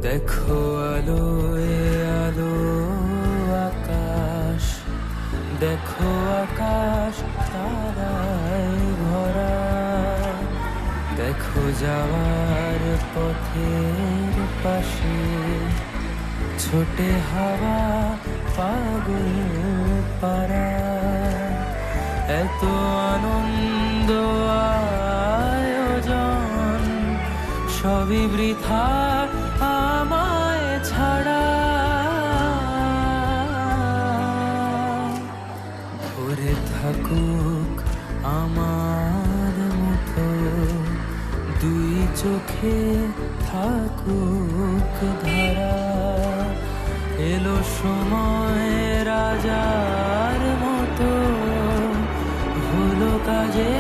দেখো আলোয় আলো আকাশ, দেখো আকাশ তারায় ভরা, দেখো যাওয়ার পথের পাশে ছোটে হাওয়া পাগল পারা। এত আনন্দ আয়োজন সবই বৃথা আমায় ছাড়া। ভরে থাকুক আমার মতো দুই চোখে থাকুক ধারা। এলো সময় রাজার মতো হলো কাজে